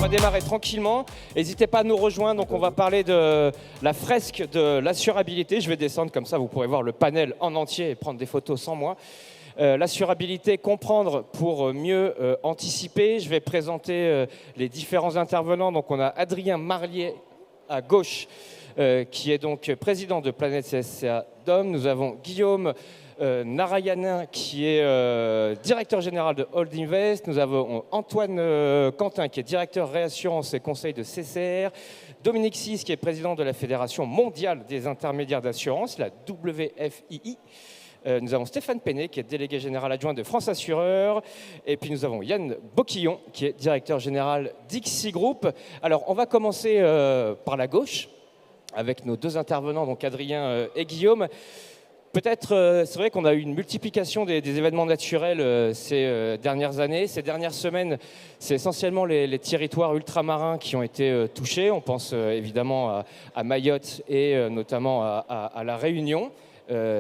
va démarrer tranquillement. N'hésitez pas à nous rejoindre. Donc, on va parler de la fresque de l'assurabilité. Je vais descendre comme ça, vous pourrez voir le panel en entier et prendre des photos sans moi. L'assurabilité, comprendre pour mieux anticiper. Je vais présenter les différents intervenants. Donc, on a Adrien Marlier à gauche, qui est donc président de Planète CSCA DOM. Nous avons Guillaume Narayanin, qui est directeur général de Hold Invest. Nous avons Antoine Quentin, qui est directeur réassurance et conseil de CCR. Dominique Sis, qui est président de la Fédération mondiale des intermédiaires d'assurance, la WFII. Nous avons Stéphane Penet, qui est délégué général adjoint de France Assureur. Et puis nous avons Yann Boquillon, qui est directeur général d'Ixi Group. Alors, on va commencer par la gauche, avec nos deux intervenants, donc Adrien et Guillaume. Peut-être, c'est vrai qu'on a eu une multiplication des événements naturels ces dernières années. Ces dernières semaines, c'est essentiellement les territoires ultramarins qui ont été touchés. On pense évidemment à Mayotte et notamment à La Réunion.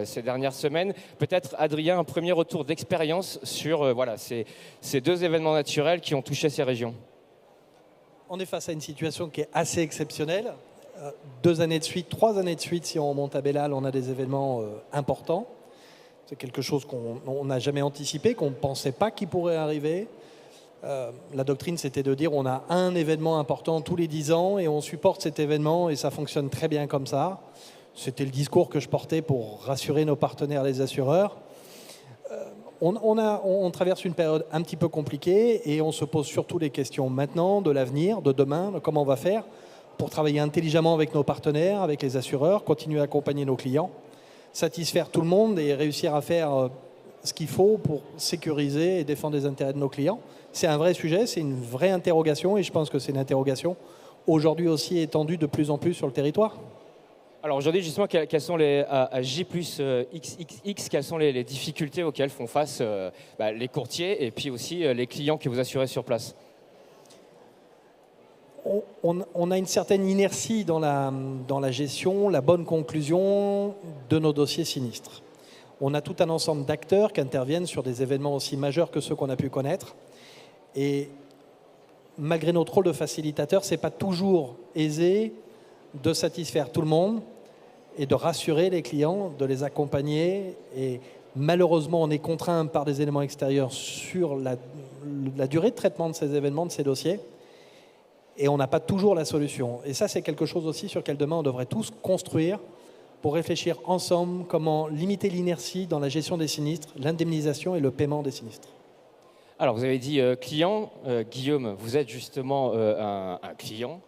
Ces dernières semaines. Peut-être, Adrien, un premier retour d'expérience sur voilà, ces deux événements naturels qui ont touché ces régions. On est face à une situation qui est assez exceptionnelle. 2 années de suite, 3 années de suite, si on remonte à Bellal, on a des événements importants. C'est quelque chose qu'on n'a jamais anticipé, qu'on ne pensait pas qu'il pourrait arriver. La doctrine, c'était de dire on a un événement important tous les 10 ans et on supporte cet événement et ça fonctionne très bien comme ça. C'était le discours que je portais pour rassurer nos partenaires, les assureurs. On traverse une période un petit peu compliquée et on se pose surtout les questions maintenant, de l'avenir, de demain, de comment on va faire pour travailler intelligemment avec nos partenaires, avec les assureurs, continuer à accompagner nos clients, satisfaire tout le monde et réussir à faire ce qu'il faut pour sécuriser et défendre les intérêts de nos clients. C'est un vrai sujet, c'est une vraie interrogation et je pense que c'est une interrogation aujourd'hui aussi étendue de plus en plus sur le territoire. Alors aujourd'hui, justement, quelles sont à J plus XXX, quelles sont les difficultés auxquelles font face les courtiers et puis aussi les clients que vous assurez sur place? On a une certaine inertie dans la gestion, la bonne conclusion de nos dossiers sinistres. On a tout un ensemble d'acteurs qui interviennent sur des événements aussi majeurs que ceux qu'on a pu connaître. Et malgré notre rôle de facilitateur, ce n'est pas toujours aisé de satisfaire tout le monde et de rassurer les clients, de les accompagner. Et malheureusement, on est contraint par des éléments extérieurs sur la durée de traitement de ces événements, de ces dossiers. Et on n'a pas toujours la solution. Et ça, c'est quelque chose aussi sur lequel demain, on devrait tous construire pour réfléchir ensemble comment limiter l'inertie dans la gestion des sinistres, l'indemnisation et le paiement des sinistres. Alors, vous avez dit client. Guillaume, vous êtes justement un client.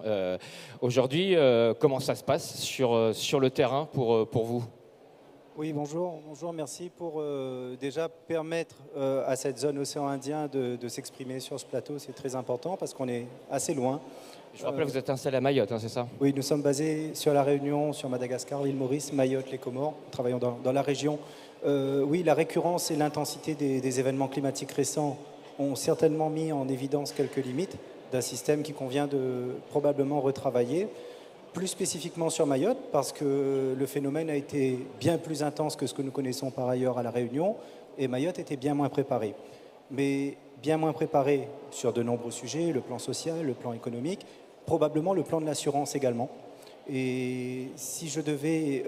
Aujourd'hui, comment ça se passe sur le terrain pour vous? Oui, bonjour, merci pour déjà permettre à cette zone océan Indien de s'exprimer sur ce plateau. C'est très important parce qu'on est assez loin. Je vous rappelle, vous êtes installé à Mayotte, hein, c'est ça? Oui, nous sommes basés sur La Réunion, sur Madagascar, l'île Maurice, Mayotte, les Comores. Nous travaillons dans la région. Oui, la récurrence et l'intensité des événements climatiques récents ont certainement mis en évidence quelques limites d'un système qui convient de probablement retravailler. Plus spécifiquement sur Mayotte, parce que le phénomène a été bien plus intense que ce que nous connaissons par ailleurs à La Réunion, et Mayotte était bien moins préparée. Mais bien moins préparée sur de nombreux sujets, le plan social, le plan économique, probablement le plan de l'assurance également. Et si je devais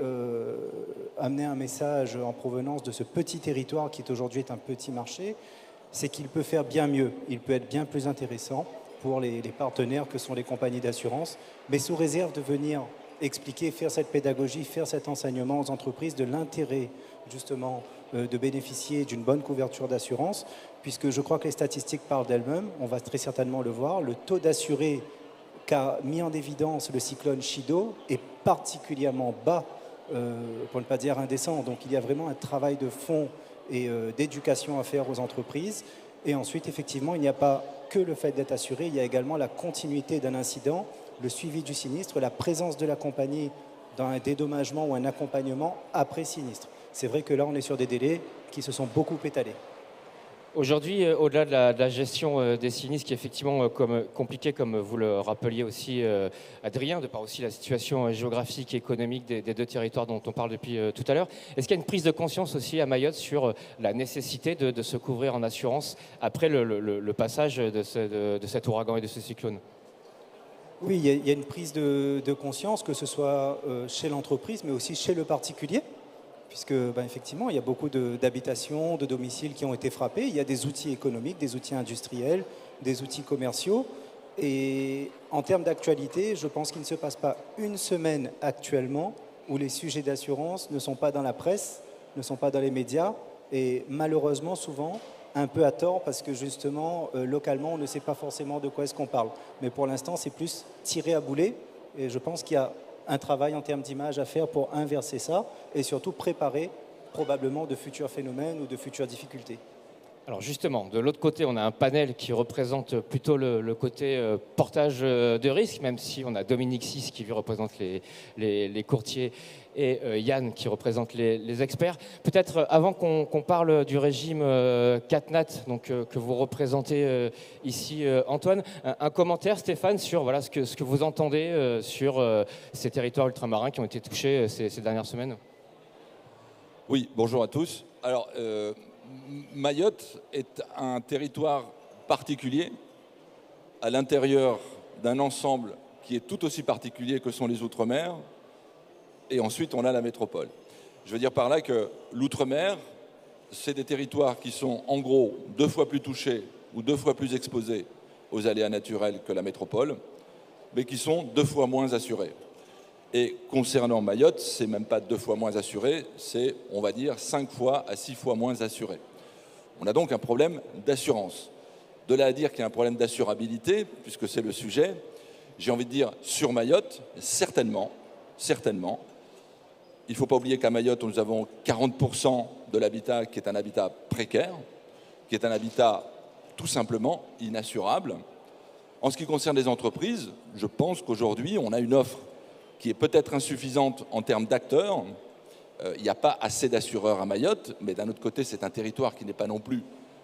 amener un message en provenance de ce petit territoire qui aujourd'hui est un petit marché, c'est qu'il peut faire bien mieux, il peut être bien plus intéressant pour les partenaires que sont les compagnies d'assurance, mais sous réserve de venir expliquer, faire cette pédagogie, faire cet enseignement aux entreprises de l'intérêt justement de bénéficier d'une bonne couverture d'assurance, puisque je crois que les statistiques parlent d'elles-mêmes, on va très certainement le voir, le taux d'assurés qu'a mis en évidence le cyclone Chido est particulièrement bas, pour ne pas dire indécent, donc il y a vraiment un travail de fond et d'éducation à faire aux entreprises. Et ensuite, effectivement, il n'y a pas que le fait d'être assuré, il y a également la continuité d'un incident, le suivi du sinistre, la présence de la compagnie dans un dédommagement ou un accompagnement après sinistre. C'est vrai que là, on est sur des délais qui se sont beaucoup étalés. Aujourd'hui, au-delà de la gestion des sinistres, qui est effectivement compliquée, comme vous le rappeliez aussi, Adrien, de par aussi la situation géographique et économique des deux territoires dont on parle depuis tout à l'heure, est-ce qu'il y a une prise de conscience aussi à Mayotte sur la nécessité de se couvrir en assurance après le passage de cet ouragan et de ce cyclone? Oui, il y a une prise de conscience, que ce soit chez l'entreprise, mais aussi chez le particulier, puisque effectivement, il y a beaucoup d'habitations, de domiciles qui ont été frappés. Il y a des outils économiques, des outils industriels, des outils commerciaux. Et en termes d'actualité, je pense qu'il ne se passe pas une semaine actuellement où les sujets d'assurance ne sont pas dans la presse, ne sont pas dans les médias, et malheureusement, souvent, un peu à tort, parce que justement, localement, on ne sait pas forcément de quoi est-ce qu'on parle. Mais pour l'instant, c'est plus tiré à boulet, et je pense qu'il y a un travail en termes d'image à faire pour inverser ça, et surtout préparer probablement de futurs phénomènes ou de futures difficultés. Alors justement, de l'autre côté, on a un panel qui représente plutôt le côté portage de risque, même si on a Dominique Six qui lui représente les courtiers et Yann qui représente les experts. Peut-être avant qu'on parle du régime CatNat, donc, que vous représentez ici, Antoine, un commentaire, Stéphane, sur voilà, ce que vous entendez sur ces territoires ultramarins qui ont été touchés ces dernières semaines. Oui, bonjour à tous. Alors, Mayotte est un territoire particulier à l'intérieur d'un ensemble qui est tout aussi particulier que sont les Outre-mer, et ensuite on a la métropole. Je veux dire par là que l'Outre-mer, c'est des territoires qui sont en gros 2 fois plus touchés ou 2 fois plus exposés aux aléas naturels que la métropole, mais qui sont 2 fois moins assurés. Et concernant Mayotte, c'est même pas 2 fois moins assuré, c'est, on va dire, 5 fois à 6 fois moins assuré. On a donc un problème d'assurance. De là à dire qu'il y a un problème d'assurabilité, puisque c'est le sujet, j'ai envie de dire, sur Mayotte, certainement. Il ne faut pas oublier qu'à Mayotte, nous avons 40% de l'habitat qui est un habitat précaire, qui est un habitat tout simplement inassurable. En ce qui concerne les entreprises, je pense qu'aujourd'hui, on a une offre qui est peut-être insuffisante en termes d'acteurs. Il n'y a pas assez d'assureurs à Mayotte, mais d'un autre côté, c'est un territoire qui n'est pas non plus,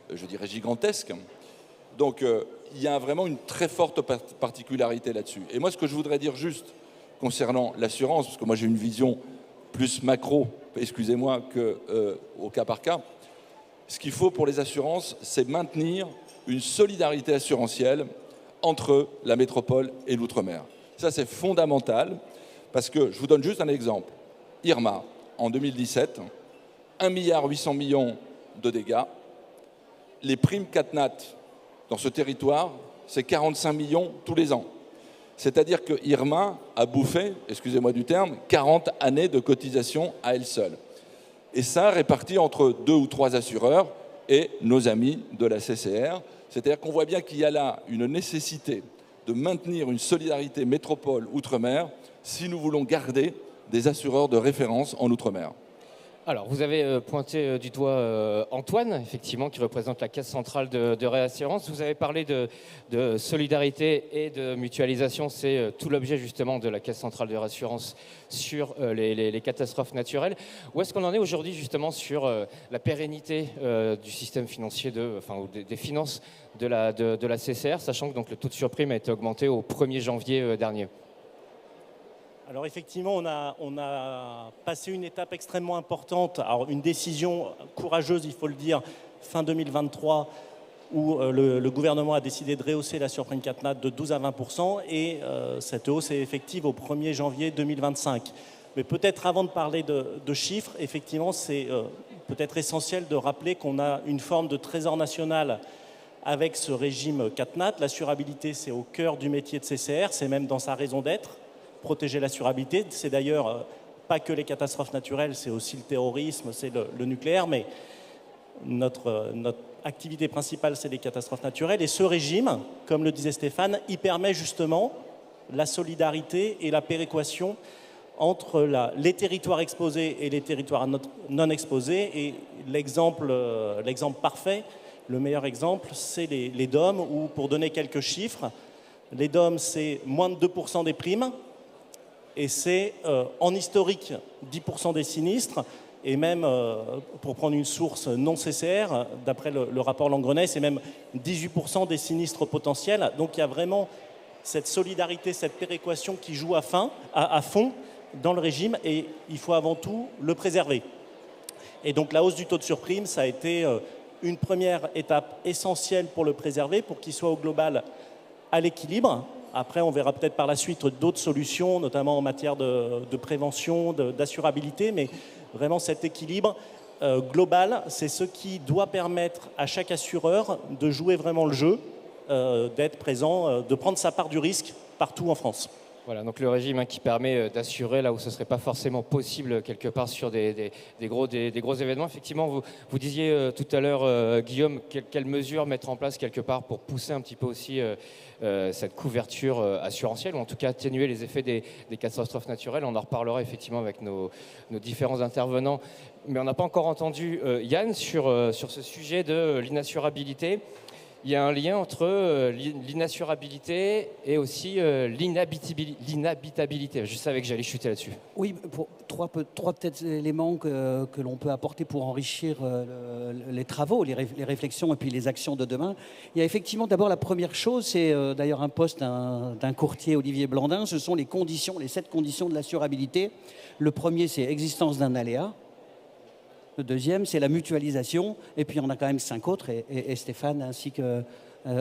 je dirais, gigantesque. Donc, il y a vraiment une très forte particularité là-dessus. Et moi, ce que je voudrais dire juste concernant l'assurance, parce que moi, j'ai une vision plus macro, excusez-moi, qu'au cas par cas, ce qu'il faut pour les assurances, c'est maintenir une solidarité assurantielle entre la métropole et l'outre-mer. Ça, c'est fondamental. Parce que, je vous donne juste un exemple, Irma, en 2017, 1,8 milliard de dégâts. Les primes CatNat dans ce territoire, c'est 45 millions tous les ans. C'est-à-dire que Irma a bouffé, excusez-moi du terme, 40 années de cotisation à elle seule. Et ça, réparti entre 2 ou 3 assureurs et nos amis de la CCR. C'est-à-dire qu'on voit bien qu'il y a là une nécessité de maintenir une solidarité métropole-outre-mer si nous voulons garder des assureurs de référence en Outre-mer. Alors, vous avez pointé du doigt Antoine, effectivement, qui représente la Caisse centrale de réassurance. Vous avez parlé de solidarité et de mutualisation. C'est tout l'objet, justement, de la Caisse centrale de réassurance sur les catastrophes naturelles. Où est-ce qu'on en est aujourd'hui, justement, sur la pérennité du système financier, des finances de la CCR, sachant que donc, le taux de surprime a été augmenté au 1er janvier dernier? Alors effectivement, on a passé une étape extrêmement importante, alors une décision courageuse, il faut le dire, fin 2023, où le gouvernement a décidé de rehausser la surprime CatNat de 12 à 20%, et cette hausse est effective au 1er janvier 2025. Mais peut-être avant de parler de chiffres, effectivement, c'est peut-être essentiel de rappeler qu'on a une forme de trésor national avec ce régime CatNat. L'assurabilité, c'est au cœur du métier de CCR, c'est même dans sa raison d'être. Protéger l'assurabilité, c'est d'ailleurs pas que les catastrophes naturelles, c'est aussi le terrorisme, c'est le nucléaire, mais notre activité principale, c'est les catastrophes naturelles. Et ce régime, comme le disait Stéphane, il permet justement la solidarité et la péréquation entre les territoires exposés et les territoires non exposés. Et l'exemple parfait, le meilleur exemple, c'est les DOM, où, pour donner quelques chiffres, les DOM, c'est moins de 2% des primes, et c'est en historique 10% des sinistres, et même, pour prendre une source non CCR, d'après le rapport Langrenay, c'est même 18% des sinistres potentiels. Donc il y a vraiment cette solidarité, cette péréquation qui joue à fond dans le régime, et il faut avant tout le préserver. Et donc la hausse du taux de surprime, ça a été une première étape essentielle pour le préserver, pour qu'il soit au global à l'équilibre. Après, on verra peut-être par la suite d'autres solutions, notamment en matière de prévention, d'assurabilité, mais vraiment cet équilibre global, c'est ce qui doit permettre à chaque assureur de jouer vraiment le jeu, d'être présent, de prendre sa part du risque partout en France. Voilà, donc le régime qui permet d'assurer là où ce ne serait pas forcément possible quelque part sur des gros événements. Effectivement, vous disiez tout à l'heure, Guillaume, quelles mesures mettre en place quelque part pour pousser un petit peu aussi cette couverture assurantielle, ou en tout cas atténuer les effets des catastrophes naturelles. On en reparlera effectivement avec nos différents intervenants. Mais on n'a pas encore entendu Yann sur ce sujet de l'inassurabilité. Il y a un lien entre l'inassurabilité et aussi l'inhabitabilité. Je savais que j'allais chuter là-dessus. Oui, pour trois peut-être éléments que l'on peut apporter pour enrichir les travaux, les réflexions et puis les actions de demain. Il y a effectivement d'abord la première chose, c'est d'ailleurs un poste d'un courtier, Olivier Blandin, ce sont les 7 conditions de l'assurabilité. Le premier, c'est existence d'un aléa. Le deuxième, c'est la mutualisation. Et puis, on a quand même 5 autres, et Stéphane ainsi que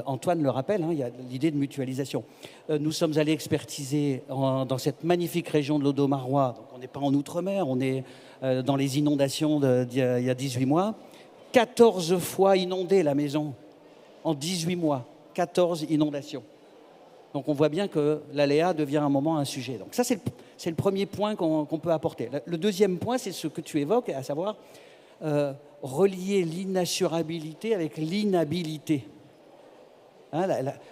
Antoine le rappelle, il y a l'idée de mutualisation. Nous sommes allés expertiser dans cette magnifique région de l'Audomarois. Donc, on n'est pas en Outre-mer, on est dans les inondations d'il y a 18 mois. 14 fois inondée la maison en 18 mois. 14 inondations. Donc, on voit bien que l'aléa devient un moment un sujet. Donc, ça, c'est le premier point qu'on peut apporter. Le deuxième point, c'est ce que tu évoques, à savoir relier l'inassurabilité avec l'inhabilité.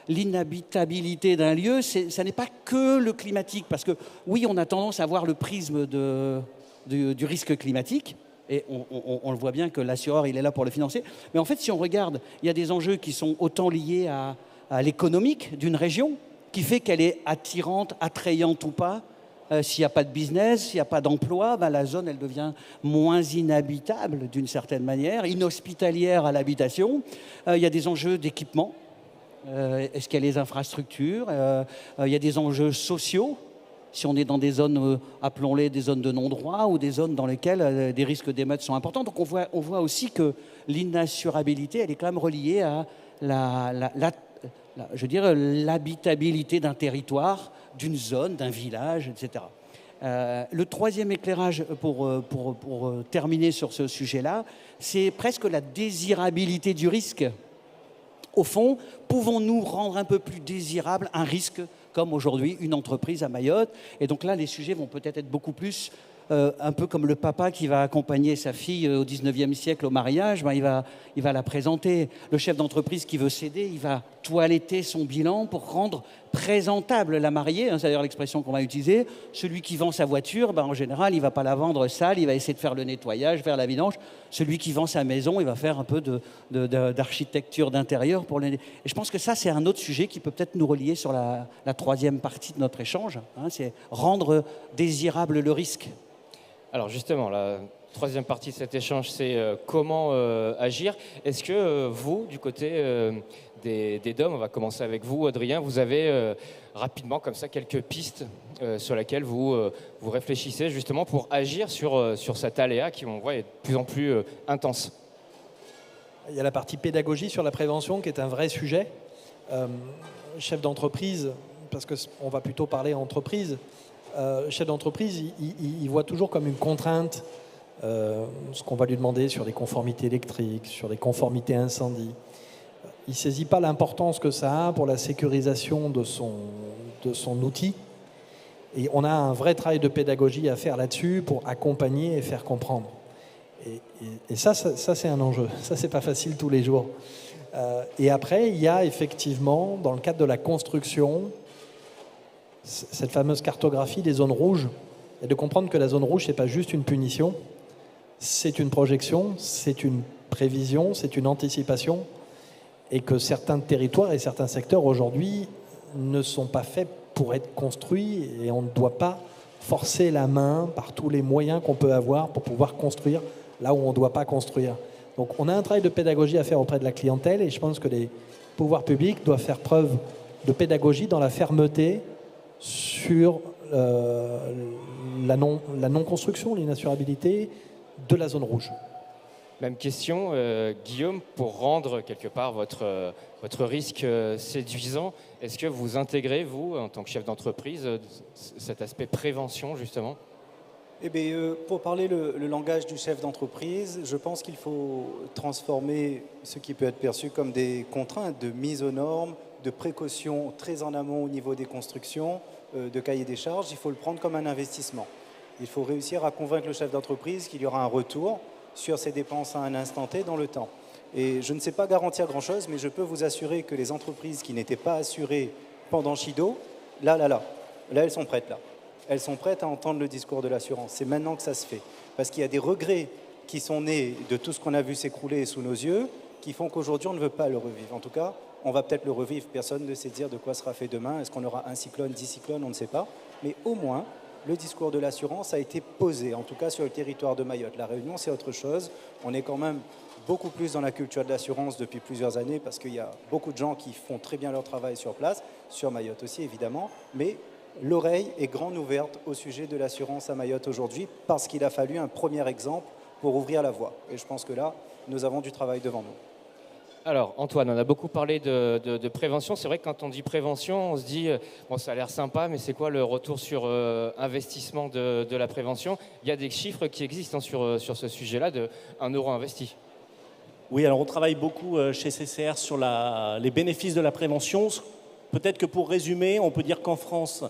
L'inhabitabilité d'un lieu, ça n'est pas que le climatique. Parce que, oui, on a tendance à voir le prisme du risque climatique. Et on le voit bien que l'assureur, il est là pour le financer. Mais en fait, si on regarde, il y a des enjeux qui sont autant liés à l'économique d'une région, qui fait qu'elle est attirante, attrayante ou pas. S'il n'y a pas de business, s'il n'y a pas d'emploi, la zone, elle devient moins inhabitable d'une certaine manière, inhospitalière à l'habitation. Il y a des enjeux d'équipement. Est-ce qu'il y a les infrastructures? Il y a des enjeux sociaux. Si on est dans des zones, appelons-les des zones de non-droit, ou des zones dans lesquelles des risques d'émeutes sont importants. Donc on voit aussi que l'inassurabilité, elle est quand même reliée à l'habitabilité d'un territoire, d'une zone, d'un village, etc. Le troisième éclairage pour terminer sur ce sujet-là, c'est presque la désirabilité du risque. Au fond, pouvons-nous rendre un peu plus désirable un risque comme aujourd'hui une entreprise à Mayotte? Et donc là, les sujets vont peut-être être beaucoup plus un peu comme le papa qui va accompagner sa fille au 19e siècle au mariage, il va la présenter. Le chef d'entreprise qui veut céder, il va toiletter son bilan pour rendre présentable la mariée, c'est d'ailleurs l'expression qu'on va utiliser. Celui qui vend sa voiture, en général, il ne va pas la vendre sale, il va essayer de faire le nettoyage, faire la vidange. Celui qui vend sa maison, il va faire un peu d'architecture d'intérieur. Et je pense que ça, c'est un autre sujet qui peut peut-être nous relier sur la troisième partie de notre échange, c'est rendre désirable le risque. Alors justement, la troisième partie de cet échange, c'est comment agir. Est-ce que vous, du côté des DOM, on va commencer avec vous, Adrien, vous avez rapidement comme ça quelques pistes sur lesquelles vous réfléchissez justement pour agir sur cet aléa qui, on voit, est de plus en plus intense? Il y a la partie pédagogie sur la prévention qui est un vrai sujet. Chef d'entreprise, parce qu'on va plutôt parler entreprise, chef d'entreprise, il voit toujours comme une contrainte ce qu'on va lui demander sur les conformités électriques, sur les conformités incendie. Il ne saisit pas l'importance que ça a pour la sécurisation de son outil. Et on a un vrai travail de pédagogie à faire là-dessus pour accompagner et faire comprendre. Et ça c'est un enjeu. Ça, c'est pas facile tous les jours. Et après, il y a effectivement, dans le cadre de la construction, cette fameuse cartographie des zones rouges, et de comprendre que la zone rouge, ce n'est pas juste une punition, c'est une projection, c'est une prévision, c'est une anticipation, et que certains territoires et certains secteurs aujourd'hui ne sont pas faits pour être construits, et on ne doit pas forcer la main par tous les moyens qu'on peut avoir pour pouvoir construire là où on ne doit pas construire. Donc on a un travail de pédagogie à faire auprès de la clientèle, et je pense que les pouvoirs publics doivent faire preuve de pédagogie dans la fermeté sur la non-construction, l'inassurabilité de la zone rouge. Même question, Guillaume, pour rendre quelque part votre risque séduisant, est-ce que vous intégrez, vous, en tant que chef d'entreprise, cet aspect prévention, justement ? Eh bien, pour parler le langage du chef d'entreprise, je pense qu'il faut transformer ce qui peut être perçu comme des contraintes de mise aux normes, de précautions très en amont au niveau des constructions, de cahier des charges. Il faut le prendre comme un investissement. Il faut réussir à convaincre le chef d'entreprise qu'il y aura un retour sur ses dépenses à un instant T dans le temps. Et je ne sais pas garantir grand-chose, mais je peux vous assurer que les entreprises qui n'étaient pas assurées pendant Chido, là, elles sont prêtes là. Elles sont prêtes à entendre le discours de l'assurance. C'est maintenant que ça se fait. Parce qu'il y a des regrets qui sont nés de tout ce qu'on a vu s'écrouler sous nos yeux, qui font qu'aujourd'hui, on ne veut pas le revivre. En tout cas, on va peut-être le revivre. Personne ne sait dire de quoi sera fait demain. Est-ce qu'on aura un cyclone, 10 cyclones, on ne sait pas. Mais au moins, le discours de l'assurance a été posé, en tout cas sur le territoire de Mayotte. La Réunion, c'est autre chose. On est quand même beaucoup plus dans la culture de l'assurance depuis plusieurs années parce qu'il y a beaucoup de gens qui font très bien leur travail sur place, sur Mayotte aussi évidemment, mais l'oreille est grande ouverte au sujet de l'assurance à Mayotte aujourd'hui parce qu'il a fallu un premier exemple pour ouvrir la voie. Et je pense que là, nous avons du travail devant nous. Alors, Antoine, on a beaucoup parlé de prévention. C'est vrai que quand on dit prévention, on se dit, bon, ça a l'air sympa, mais c'est quoi le retour sur investissement de la prévention ? Il y a des chiffres qui existent sur ce sujet-là de 1 euro investi. Oui, alors on travaille beaucoup chez CCR sur les bénéfices de la prévention. Peut-être que pour résumer, on peut dire qu'en France,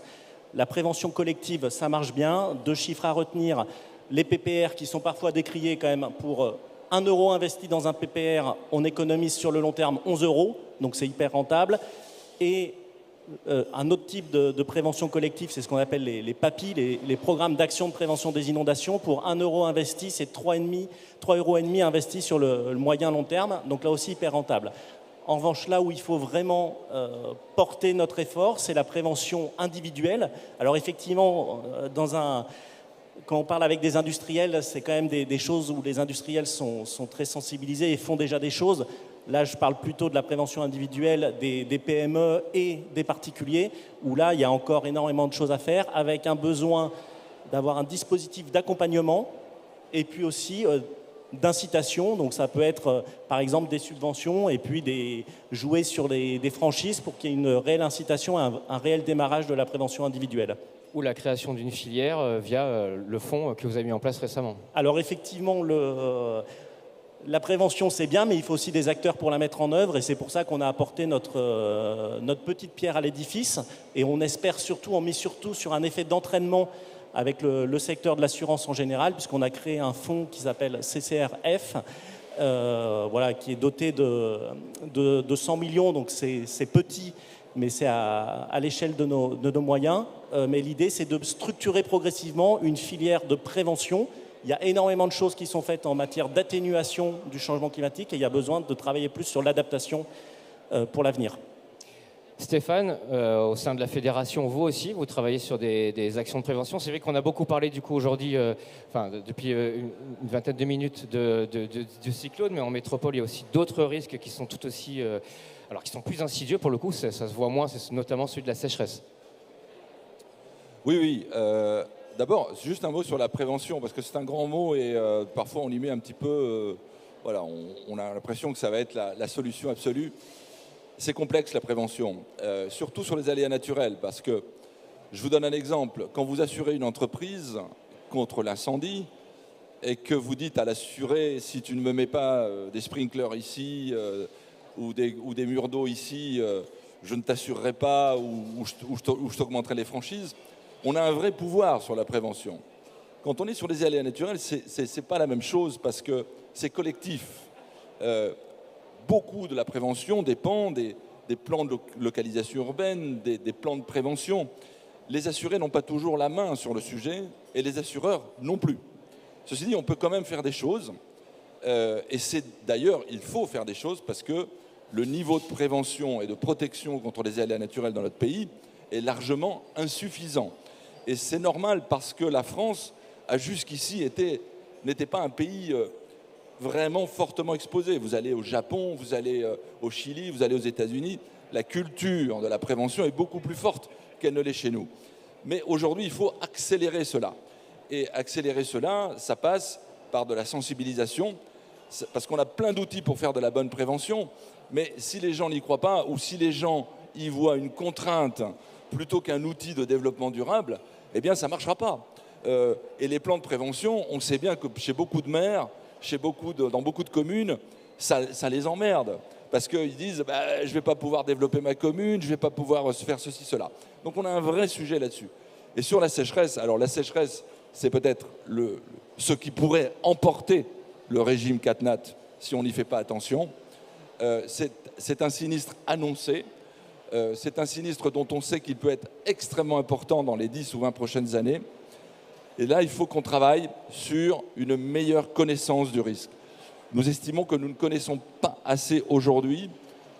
la prévention collective, ça marche bien. 2 chiffres à retenir, les PPR qui sont parfois décriés quand même pour 1 euro investi dans un PPR, on économise sur le long terme 11 euros, donc c'est hyper rentable. Et un autre type de prévention collective, c'est ce qu'on appelle les PAPI, les programmes d'action de prévention des inondations. Pour 1 euro investi, c'est 3,5 euros investis sur le moyen long terme, donc là aussi hyper rentable. En revanche, là où il faut vraiment porter notre effort, c'est la prévention individuelle. Alors effectivement, quand on parle avec des industriels, c'est quand même des choses où les industriels sont très sensibilisés et font déjà des choses. Là, je parle plutôt de la prévention individuelle des PME et des particuliers, où là, il y a encore énormément de choses à faire, avec un besoin d'avoir un dispositif d'accompagnement et puis aussi d'incitation. Donc ça peut être, par exemple, des subventions et puis jouer sur des franchises pour qu'il y ait une réelle incitation, un réel démarrage de la prévention individuelle. Ou la création d'une filière via le fonds que vous avez mis en place récemment. Alors effectivement, la prévention c'est bien, mais il faut aussi des acteurs pour la mettre en œuvre et c'est pour ça qu'on a apporté notre petite pierre à l'édifice et on espère surtout, on met surtout sur un effet d'entraînement avec le secteur de l'assurance en général, puisqu'on a créé un fonds qui s'appelle CCRF, qui est doté de 100 millions, donc c'est petit, mais c'est à l'échelle de nos moyens. Mais l'idée, c'est de structurer progressivement une filière de prévention. Il y a énormément de choses qui sont faites en matière d'atténuation du changement climatique et il y a besoin de travailler plus sur l'adaptation pour l'avenir. Stéphane, au sein de la fédération, vous aussi, vous travaillez sur des actions de prévention. C'est vrai qu'on a beaucoup parlé du coup aujourd'hui, depuis une vingtaine de minutes de cyclone, mais en métropole, il y a aussi d'autres risques qui sont tout aussi, qui sont plus insidieux pour le coup, ça se voit moins, c'est notamment celui de la sécheresse. Oui. D'abord, juste un mot sur la prévention, parce que c'est un grand mot et parfois on y met un petit peu... on a l'impression que ça va être la solution absolue. C'est complexe la prévention, surtout sur les aléas naturels, parce que, je vous donne un exemple, quand vous assurez une entreprise contre l'incendie et que vous dites à l'assuré, si tu ne me mets pas des sprinklers ici ou des murs d'eau ici, je ne t'assurerai pas ou je t'augmenterai les franchises, on a un vrai pouvoir sur la prévention. Quand on est sur les aléas naturels, c'est pas la même chose parce que c'est collectif. Beaucoup de la prévention dépend des plans de localisation urbaine, des plans de prévention. Les assurés n'ont pas toujours la main sur le sujet et les assureurs non plus. Ceci dit, on peut quand même faire des choses. Et c'est d'ailleurs, il faut faire des choses parce que le niveau de prévention et de protection contre les aléas naturels dans notre pays est largement insuffisant. Et c'est normal parce que la France a jusqu'ici n'était pas un pays vraiment fortement exposé. Vous allez au Japon, vous allez au Chili, vous allez aux États-Unis, la culture de la prévention est beaucoup plus forte qu'elle ne l'est chez nous. Mais aujourd'hui, il faut accélérer cela. Et accélérer cela, ça passe par de la sensibilisation, parce qu'on a plein d'outils pour faire de la bonne prévention, mais si les gens n'y croient pas, ou si les gens y voient une contrainte plutôt qu'un outil de développement durable, eh bien ça ne marchera pas. Et les plans de prévention, on sait bien que chez beaucoup de maires, dans beaucoup de communes, ça les emmerde. Parce qu'ils disent je ne vais pas pouvoir développer ma commune, je ne vais pas pouvoir faire ceci, cela. Donc on a un vrai sujet là-dessus. Et sur la sécheresse, alors la sécheresse, c'est peut-être ce qui pourrait emporter le régime CatNat si on n'y fait pas attention. C'est un sinistre annoncé. C'est un sinistre dont on sait qu'il peut être extrêmement important dans les 10 ou 20 prochaines années. Et là, il faut qu'on travaille sur une meilleure connaissance du risque. Nous estimons que nous ne connaissons pas assez aujourd'hui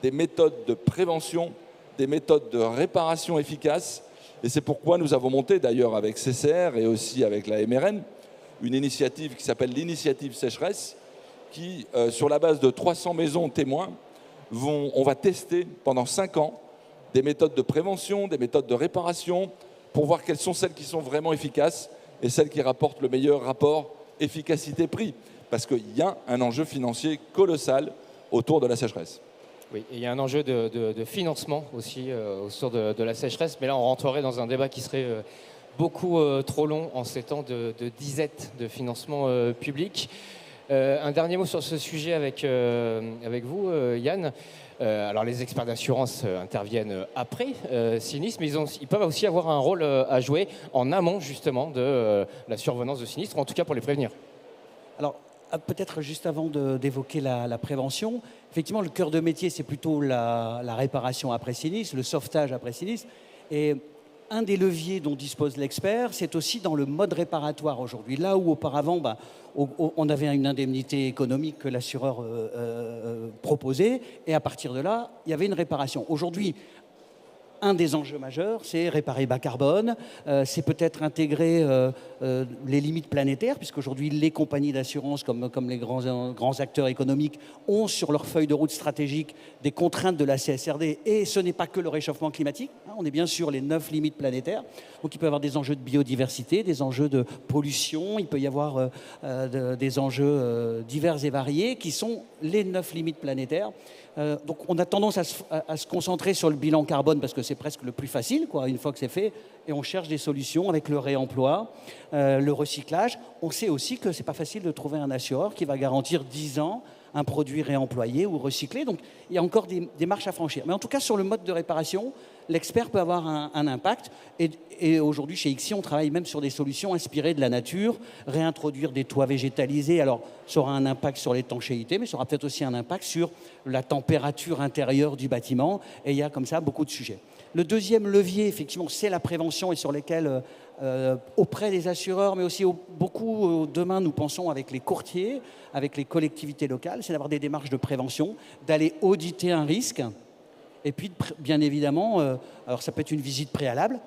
des méthodes de prévention, des méthodes de réparation efficaces. Et c'est pourquoi nous avons monté, d'ailleurs avec CCR et aussi avec la MRN, une initiative qui s'appelle l'initiative sécheresse, qui, sur la base de 300 maisons témoins, on va tester pendant 5 ans des méthodes de prévention, des méthodes de réparation, pour voir quelles sont celles qui sont vraiment efficaces et celles qui rapportent le meilleur rapport efficacité-prix. Parce qu'il y a un enjeu financier colossal autour de la sécheresse. Oui, et il y a un enjeu de financement aussi autour de la sécheresse, mais là on rentrerait dans un débat qui serait beaucoup trop long en ces temps de disette de financement public. Un dernier mot sur ce sujet avec vous, Yann. Alors les experts d'assurance interviennent après sinistre, mais ils peuvent aussi avoir un rôle à jouer en amont justement de la survenance de sinistres, en tout cas pour les prévenir. Alors, peut-être juste avant d'évoquer la prévention, effectivement, le cœur de métier, c'est plutôt la réparation après sinistre, le sauvetage après sinistre. Et un des leviers dont dispose l'expert, c'est aussi dans le mode réparatoire aujourd'hui. Là où auparavant, on avait une indemnité économique que l'assureur proposait, et à partir de là, il y avait une réparation. Aujourd'hui, un des enjeux majeurs, c'est réparer bas carbone, c'est peut-être intégrer les limites planétaires, puisqu'aujourd'hui les compagnies d'assurance, comme les grands acteurs économiques, ont sur leur feuille de route stratégique des contraintes de la CSRD, et ce n'est pas que le réchauffement climatique, on est bien sur les 9 limites planétaires, donc il peut y avoir des enjeux de biodiversité, des enjeux de pollution, il peut y avoir des enjeux divers et variés qui sont les 9 limites planétaires. Donc on a tendance à se concentrer sur le bilan carbone parce que c'est presque le plus facile, une fois que c'est fait, et on cherche des solutions avec le réemploi, le recyclage. On sait aussi que c'est pas facile de trouver un assureur qui va garantir 10 ans un produit réemployé ou recyclé, donc il y a encore des marches à franchir. Mais en tout cas, sur le mode de réparation, l'expert peut avoir un impact, et aujourd'hui chez ICSI, on travaille même sur des solutions inspirées de la nature, réintroduire des toits végétalisés, alors ça aura un impact sur l'étanchéité, mais ça aura peut-être aussi un impact sur la température intérieure du bâtiment, et il y a comme ça beaucoup de sujets. Le deuxième levier, effectivement, c'est la prévention, et sur lesquels, auprès des assureurs, mais aussi beaucoup, demain, nous pensons avec les courtiers, avec les collectivités locales, c'est d'avoir des démarches de prévention, d'aller auditer un risque, et puis, bien évidemment, alors ça peut être une visite préalable,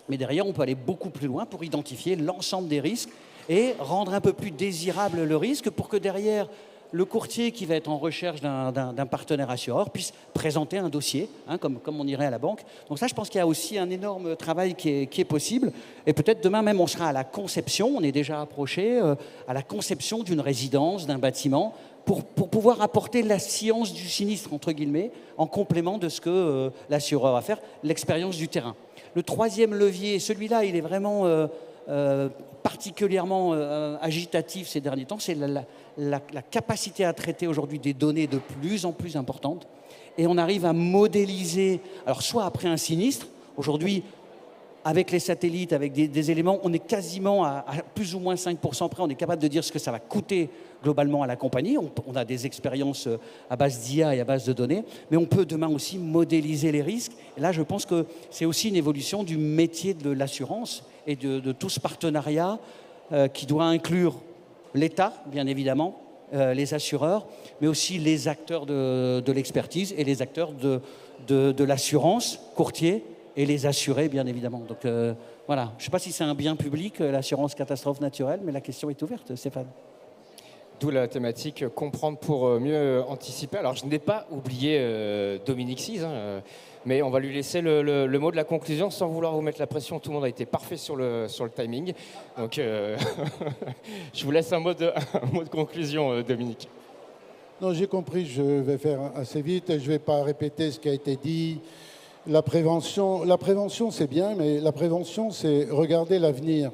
mais derrière, on peut aller beaucoup plus loin pour identifier l'ensemble des risques et rendre un peu plus désirable le risque pour que derrière, le courtier qui va être en recherche d'un partenaire assureur puisse présenter un dossier, comme on irait à la banque. Donc ça, je pense qu'il y a aussi un énorme travail qui est possible. Et peut-être demain même, on sera à la conception, on est déjà approché, à la conception d'une résidence, d'un bâtiment, pour pouvoir apporter la science du sinistre, entre guillemets, en complément de ce que l'assureur va faire, l'expérience du terrain. Le troisième levier, celui-là, il est vraiment particulièrement agitatif ces derniers temps, c'est la capacité à traiter aujourd'hui des données de plus en plus importantes. Et on arrive à modéliser, alors soit après un sinistre, aujourd'hui, avec les satellites, avec des éléments, on est quasiment à plus ou moins 5% près, on est capable de dire ce que ça va coûter globalement à la compagnie. On a des expériences à base d'IA et à base de données, mais on peut demain aussi modéliser les risques. Et là, je pense que c'est aussi une évolution du métier de l'assurance et de tout ce partenariat qui doit inclure l'État, bien évidemment, les assureurs, mais aussi les acteurs de l'expertise et les acteurs de l'assurance, courtiers, et les assurés, bien évidemment. Donc voilà, je ne sais pas si c'est un bien public, l'assurance catastrophe naturelle, mais la question est ouverte, Stéphane. D'où la thématique comprendre pour mieux anticiper. Alors je n'ai pas oublié Dominique Cise, mais on va lui laisser le mot de la conclusion sans vouloir vous mettre la pression. Tout le monde a été parfait sur le timing. Donc je vous laisse un mot de conclusion, Dominique. Non, j'ai compris, je vais faire assez vite et je ne vais pas répéter ce qui a été dit. La prévention c'est bien, mais la prévention, c'est regarder l'avenir.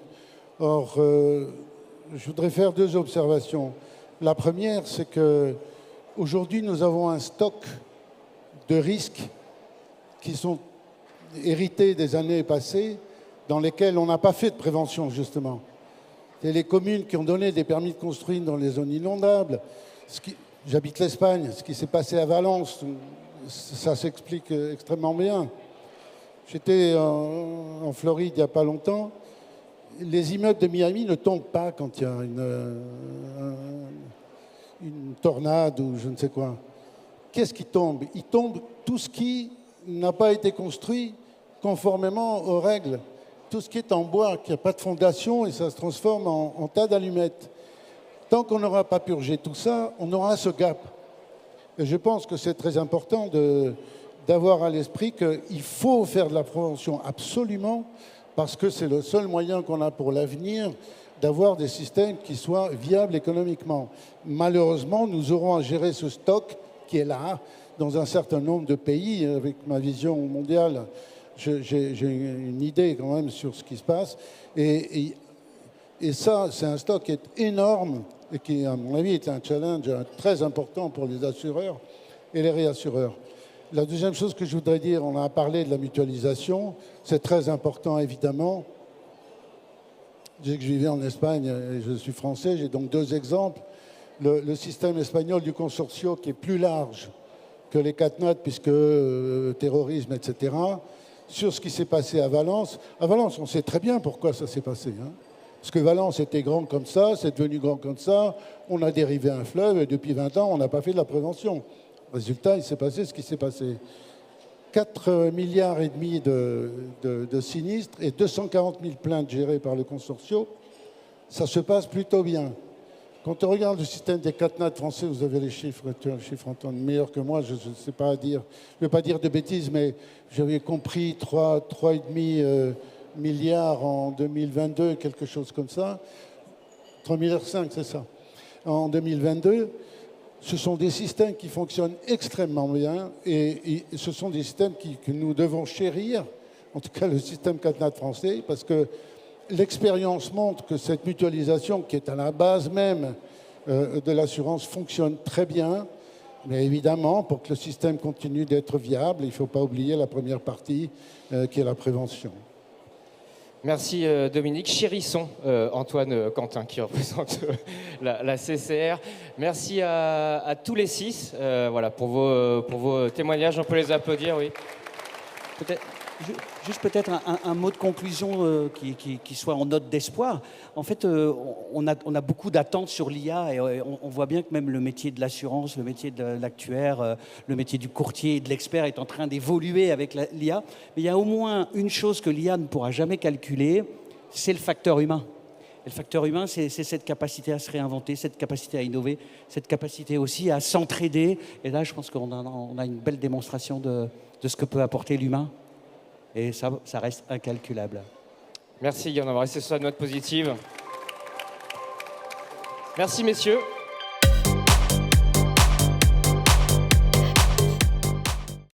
Or, je voudrais faire 2 observations. La première, c'est qu'aujourd'hui, nous avons un stock de risques qui sont hérités des années passées, dans lesquels on n'a pas fait de prévention, justement. C'est les communes qui ont donné des permis de construire dans les zones inondables. J'habite l'Espagne, ce qui s'est passé à Valence, ça s'explique extrêmement bien. J'étais en Floride il n'y a pas longtemps. Les immeubles de Miami ne tombent pas quand il y a une tornade ou je ne sais quoi. Qu'est-ce qui tombe? Il tombe tout ce qui n'a pas été construit conformément aux règles. Tout ce qui est en bois, qui n'a pas de fondation, et ça se transforme en tas d'allumettes. Tant qu'on n'aura pas purgé tout ça, on aura ce gap. Et je pense que c'est très important d'avoir à l'esprit qu'il faut faire de la prévention absolument, parce que c'est le seul moyen qu'on a pour l'avenir d'avoir des systèmes qui soient viables économiquement. Malheureusement, nous aurons à gérer ce stock qui est là, dans un certain nombre de pays. Avec ma vision mondiale, j'ai une idée quand même sur ce qui se passe. Et ça, c'est un stock qui est énorme et qui, à mon avis, est un challenge très important pour les assureurs et les réassureurs. La deuxième chose que je voudrais dire, on a parlé de la mutualisation. C'est très important, évidemment. Je disais que je vivais en Espagne et je suis français. J'ai donc 2 exemples. Le système espagnol du consortio, qui est plus large que les CatNat, puisque terrorisme, etc. Sur ce qui s'est passé à Valence. À Valence, on sait très bien pourquoi ça s'est passé. Parce que Valence était grand comme ça, c'est devenu grand comme ça. On a dérivé un fleuve et depuis 20 ans, on n'a pas fait de la prévention. Résultat, il s'est passé ce qui s'est passé. 4,5 milliards de sinistres et 240 000 plaintes gérées par le consortio. Ça se passe plutôt bien. Quand on regarde le système des CatNat français, vous avez les chiffres, tu as les chiffres, Antoine, meilleurs que moi, je ne sais pas dire, je ne veux pas dire de bêtises, mais j'avais compris 3,5 milliards en 2022, quelque chose comme ça. 3,5 milliards, c'est ça. En 2022, ce sont des systèmes qui fonctionnent extrêmement bien et ce sont des systèmes que nous devons chérir, en tout cas le système CatNat français, parce que l'expérience montre que cette mutualisation, qui est à la base même de l'assurance, fonctionne très bien. Mais évidemment, pour que le système continue d'être viable, il ne faut pas oublier la première partie, qui est la prévention. Merci Dominique. Chérissons Antoine Quentin qui représente la CCR. Merci à tous les 6 voilà, pour vos témoignages. On peut les applaudir, oui. Juste peut-être un mot de conclusion qui soit en note d'espoir. En fait, on a beaucoup d'attentes sur l'IA et on voit bien que même le métier de l'assurance, le métier de l'actuaire, le métier du courtier et de l'expert est en train d'évoluer avec l'IA. Mais il y a au moins une chose que l'IA ne pourra jamais calculer, c'est le facteur humain. Et le facteur humain, c'est cette capacité à se réinventer, cette capacité à innover, cette capacité aussi à s'entraider. Et là, je pense qu'on a une belle démonstration de ce que peut apporter l'humain. Et ça reste incalculable. Merci Yann, on va rester sur la note positive. Merci messieurs.